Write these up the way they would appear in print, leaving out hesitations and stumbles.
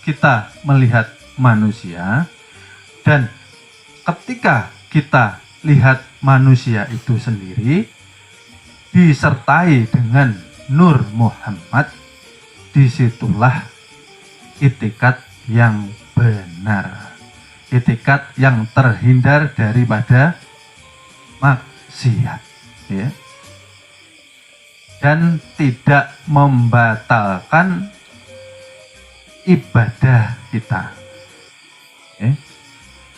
kita melihat manusia, dan ketika kita lihat manusia itu sendiri disertai dengan Nur Muhammad, disitulah itikat yang benar, itikat yang terhindar daripada maksiat, ya, dan tidak membatalkan ibadah kita, ya.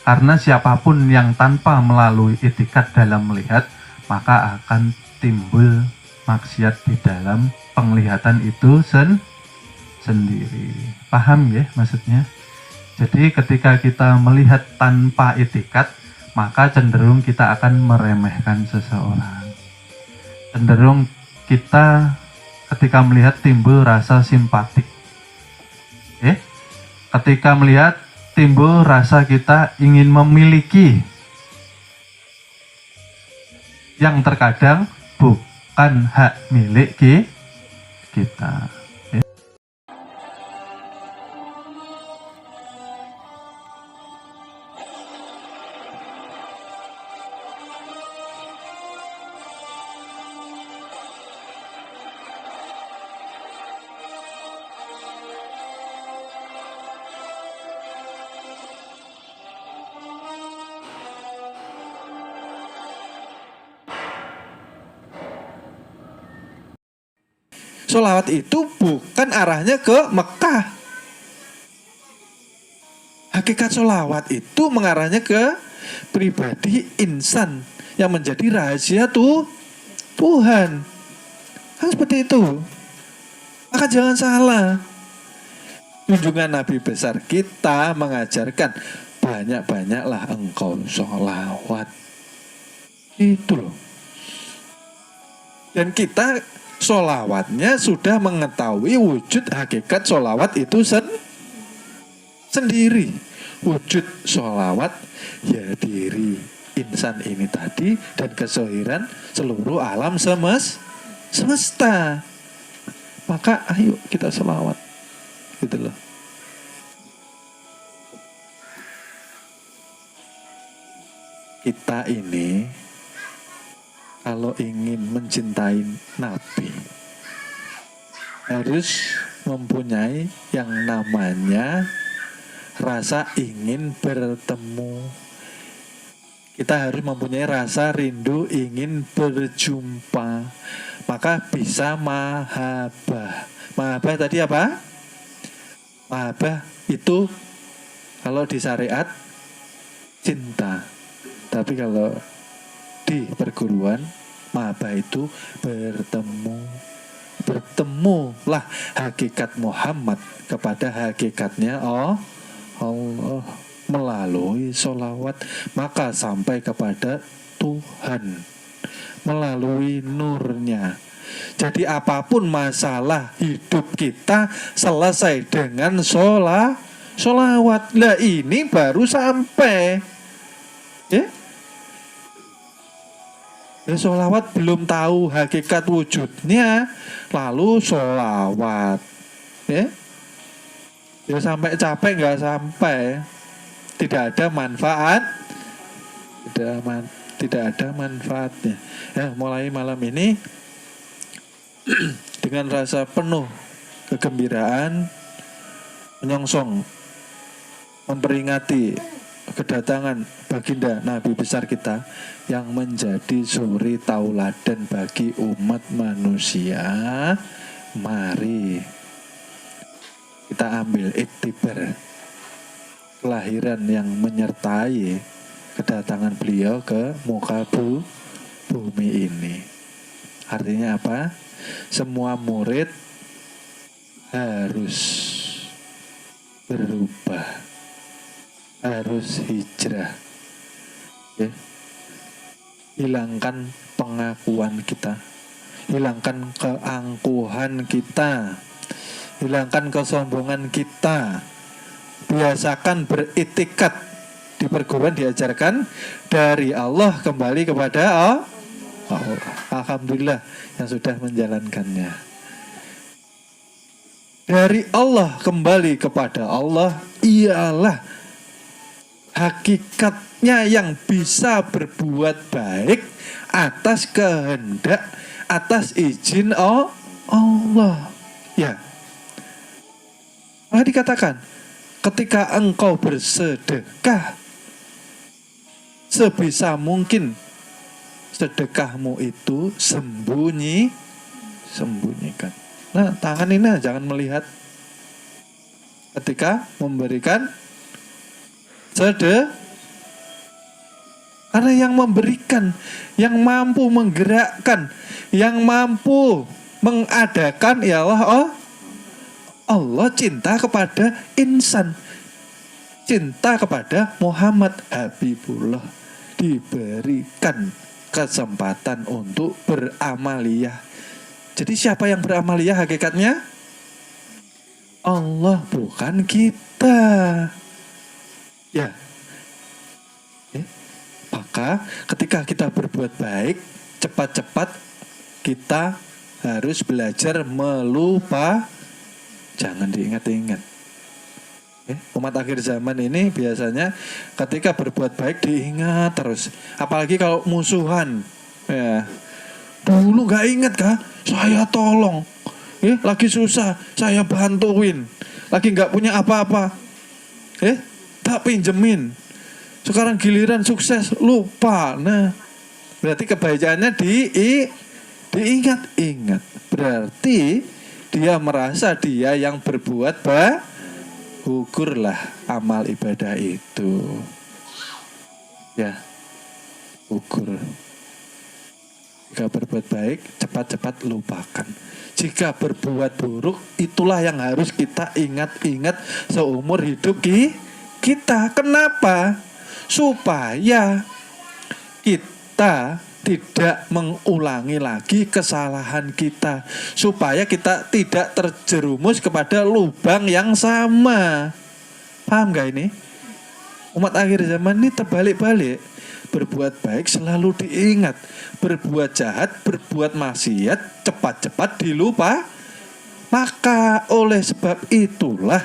Karena siapapun yang tanpa melalui itikat dalam melihat, maka akan timbul maksiat di dalam penglihatan itu sendiri. Paham ya maksudnya? Jadi ketika kita melihat tanpa itikat, maka cenderung kita akan meremehkan seseorang. Cenderung kita ketika melihat timbul rasa simpatik. Ketika melihat timbul rasa kita ingin memiliki, yang terkadang bukan hak milik kita. Sholawat itu bukan arahnya ke Mekah. Hakikat sholawat itu mengarahnya ke pribadi insan yang menjadi rahasia Tuhan. Kan seperti itu. Maka jangan salah. Junjungan Nabi besar kita mengajarkan banyak-banyaklah engkau sholawat. Itu loh. Dan kita sholawatnya sudah mengetahui wujud hakikat sholawat itu sendiri. Wujud sholawat ya diri insan ini tadi dan kesohiran seluruh alam semesta. Maka ayo kita sholawat, gitu loh. Kita ini kalau ingin mencintai Nabi harus mempunyai yang namanya rasa ingin bertemu. Kita harus mempunyai rasa rindu ingin berjumpa. Maka bisa mahabbah. Mahabbah tadi apa? Mahabbah itu kalau di syariat cinta. Tapi kalau di perguruan mahabbah itu bertemulah hakikat Muhammad kepada hakikatnya Allah melalui sholawat, maka sampai kepada Tuhan melalui nurnya. Jadi apapun masalah hidup kita selesai dengan sholawat. Lah ini baru sampai, ya. Sholawat belum tahu hakikat wujudnya, lalu sholawat, ya sampai capek nggak sampai, tidak ada manfaat, tidak ada manfaatnya. Ya, mulai malam ini dengan rasa penuh kegembiraan menyongsong memperingati kedatangan baginda Nabi besar kita yang menjadi suri tauladan bagi umat manusia. Mari kita ambil iktibar kelahiran yang menyertai kedatangan beliau ke muka bumi ini. Artinya apa? Semua murid harus berubah, harus hijrah, ya. Hilangkan pengakuan kita, hilangkan keangkuhan kita, hilangkan kesombongan kita. Biasakan beriktikat. Di perguruan diajarkan dari Allah kembali kepada Allah. Alhamdulillah yang sudah menjalankannya. dari Allah kembali kepada Allah ialah hakikatnya yang bisa berbuat baik atas kehendak, atas izin Allah. Ya, maka dikatakan ketika engkau bersedekah, sebisa mungkin sedekahmu itu sembunyikan. Nah, tangan ini jangan melihat ketika memberikan sedekah. Karena yang memberikan, yang mampu menggerakkan, yang mampu mengadakan ialah Allah. Cinta kepada insan, cinta kepada Muhammad Habibullah, diberikan kesempatan untuk beramaliyah. Jadi siapa yang beramaliyah hakikatnya? Allah, bukan kita. Ya. Maka ketika kita berbuat baik, cepat-cepat kita harus belajar melupa. Jangan diingat-ingat. Umat akhir zaman ini biasanya ketika berbuat baik diingat terus. Apalagi kalau musuhan. Ya. Dulu gak ingat kah? Saya tolong. Lagi susah, saya bantuin. Lagi gak punya apa-apa. Tak pinjemin. Sekarang giliran sukses lupa. Nah, berarti kebaikannya diingat-ingat. Berarti dia merasa dia yang berbuat baik. Gugurlah amal ibadah itu. Ya, gugur. Jika berbuat baik, cepat-cepat lupakan. Jika berbuat buruk, itulah yang harus kita ingat-ingat seumur hidup kita. Kenapa? Supaya kita tidak mengulangi lagi kesalahan kita, supaya kita tidak terjerumus kepada lubang yang sama. Paham gak ini? Umat akhir zaman ini terbalik-balik. Berbuat baik selalu diingat, berbuat jahat, berbuat maksiat cepat-cepat dilupa. Maka oleh sebab itulah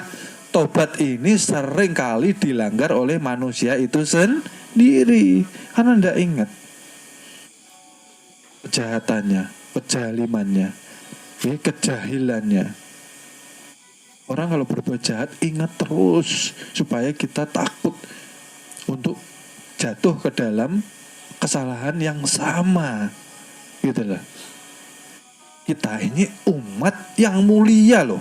tobat ini sering kali dilanggar oleh manusia itu sendiri. Karena tidak ingat kejahatannya, kejalimannya, kejahilannya. Orang kalau berbuat jahat ingat terus supaya kita takut untuk jatuh ke dalam kesalahan yang sama. Gitu lah. Kita ini umat yang mulia loh.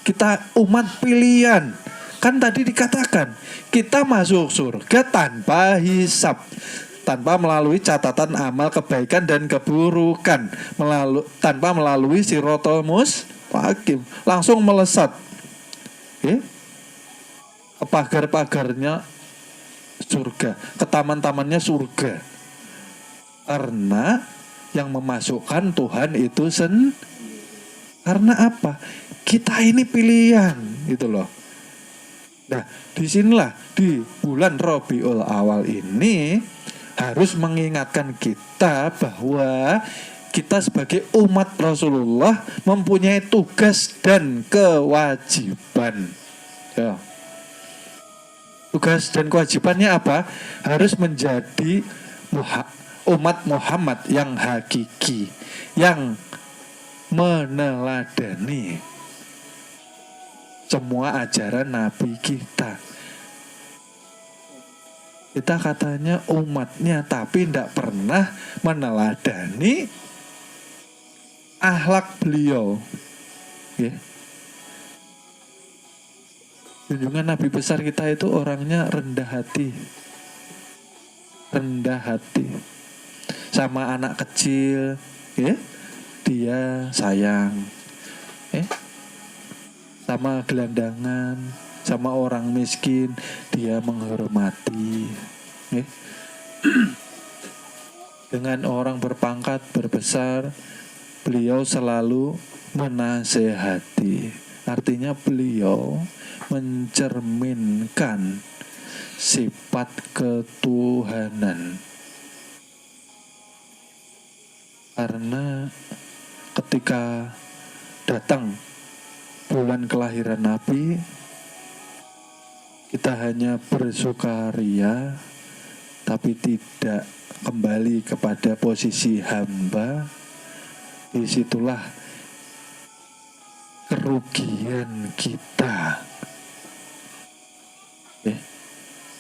Kita umat pilihan. Kan tadi dikatakan kita masuk surga tanpa hisab, tanpa melalui catatan amal kebaikan dan keburukan, tanpa melalui siratal mustaqim, langsung melesat ke pagar-pagarnya surga, ke taman-tamannya surga. Karena yang memasukkan Tuhan itu karena apa? Kita ini pilihan, gitu loh. Nah, disinilah di bulan Rabiul Awal ini harus mengingatkan kita bahwa kita sebagai umat Rasulullah mempunyai tugas dan kewajiban. Ya. Tugas dan kewajibannya apa? Harus menjadi umat Muhammad yang hakiki, yang meneladani semua ajaran Nabi kita. Kita katanya umatnya, tapi tidak pernah meneladani akhlak beliau. Junjungan Nabi besar kita itu orangnya rendah hati. Rendah hati. Sama anak kecil, dia sayang. Sama gelandangan, sama orang miskin, dia menghormati. Dengan orang berpangkat berbesar, beliau selalu menasehati. Artinya beliau mencerminkan sifat ketuhanan. Karena ketika datang bulan kelahiran Nabi, kita hanya bersukaria tapi tidak kembali kepada posisi hamba, disitulah kerugian kita.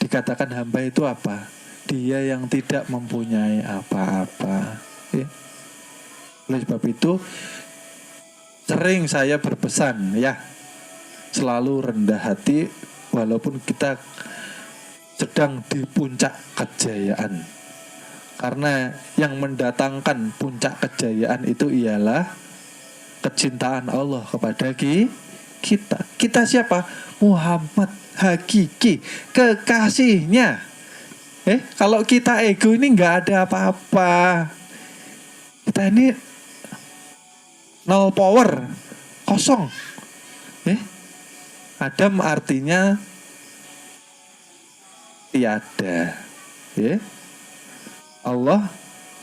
Dikatakan hamba itu apa? Dia yang tidak mempunyai apa-apa. Oleh sebab itu sering saya berpesan ya, selalu rendah hati walaupun kita sedang di puncak kejayaan. Karena yang mendatangkan puncak kejayaan itu ialah kecintaan Allah kepada kita. Kita siapa? Muhammad hakiki, kekasihnya. Kalau kita ego ini nggak ada apa-apa. Kita ini nol power, kosong. Adam artinya tiada. Allah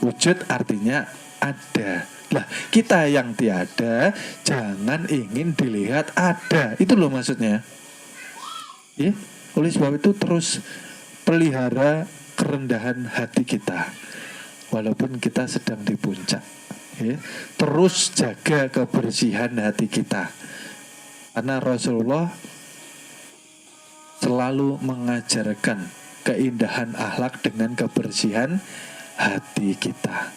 wujud artinya ada. Lah, kita yang tiada jangan ingin dilihat ada. Itu loh maksudnya. Oleh sebab itu terus pelihara kerendahan hati kita walaupun kita sedang di puncak. Terus jaga kebersihan hati kita. Karena Rasulullah selalu mengajarkan keindahan akhlak dengan kebersihan hati kita.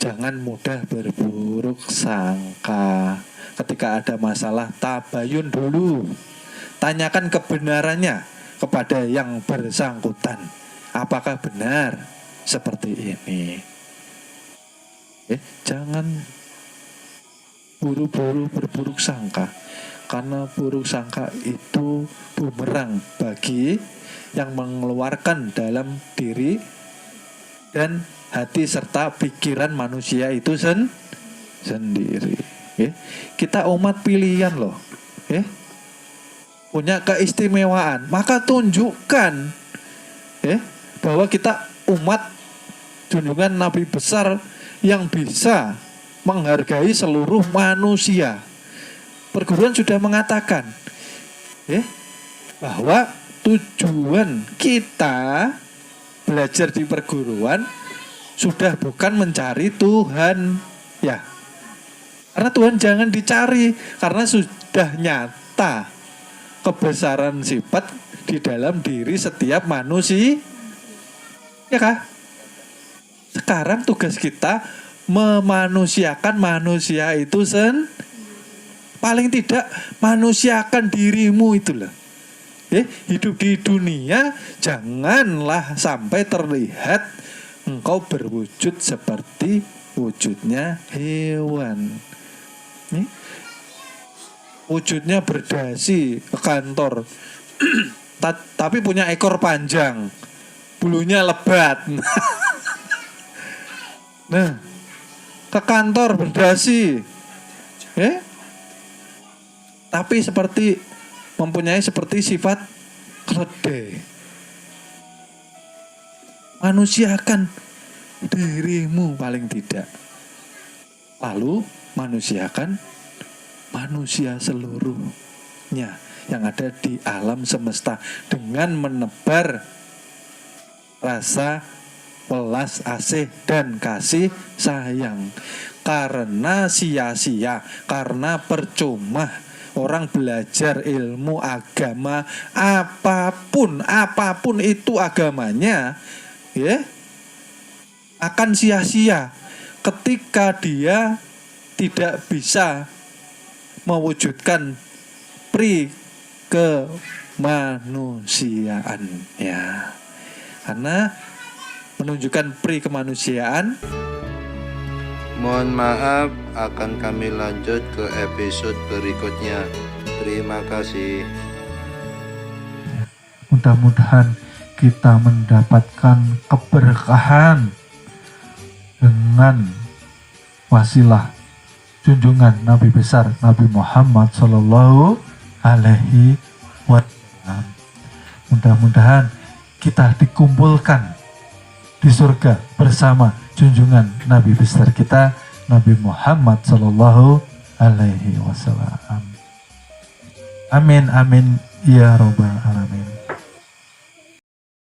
Jangan mudah berburuk sangka. Ketika ada masalah, tabayun dulu. Tanyakan kebenarannya kepada yang bersangkutan. Apakah benar seperti ini? Jangan buru-buru berburuk sangka. Karena buruk sangka itu bumerang bagi yang mengeluarkan dalam diri dan hati serta pikiran manusia itu sendiri. Kita umat pilihan loh. Punya keistimewaan, maka tunjukkan bahwa kita umat junjungan Nabi besar yang bisa menghargai seluruh manusia. Perguruan sudah mengatakan bahwa tujuan kita belajar di perguruan sudah bukan mencari Tuhan, ya. Karena Tuhan jangan dicari, karena sudah nyata kebesaran sifat di dalam diri setiap manusia, ya kah? Sekarang tugas kita memanusiakan manusia itu paling tidak manusiakan dirimu itulah. Hidup di dunia janganlah sampai terlihat engkau berwujud seperti wujudnya hewan. Wujudnya berdasi ke kantor tapi punya ekor panjang, bulunya lebat. Nah, ke kantor berdasi tapi mempunyai seperti sifat keledai. Manusiakan dirimu paling tidak. Lalu manusiakan manusia seluruhnya yang ada di alam semesta dengan menebar rasa welas asih dan kasih sayang. Karena sia-sia, karena percuma orang belajar ilmu agama apapun itu agamanya, akan sia-sia ketika dia tidak bisa mewujudkan pri kemanusiaannya. Karena menunjukkan pri kemanusiaan. Mohon maaf, akan kami lanjut ke episode berikutnya. Terima kasih. Mudah-mudahan kita mendapatkan keberkahan dengan wasilah junjungan Nabi besar Nabi Muhammad Sallallahu Alaihi Wasallam. Mudah-mudahan kita dikumpulkan di surga bersama junjungan Nabi besar kita Nabi Muhammad Sallallahu Alaihi Wasallam. Amin, amin, ya robbal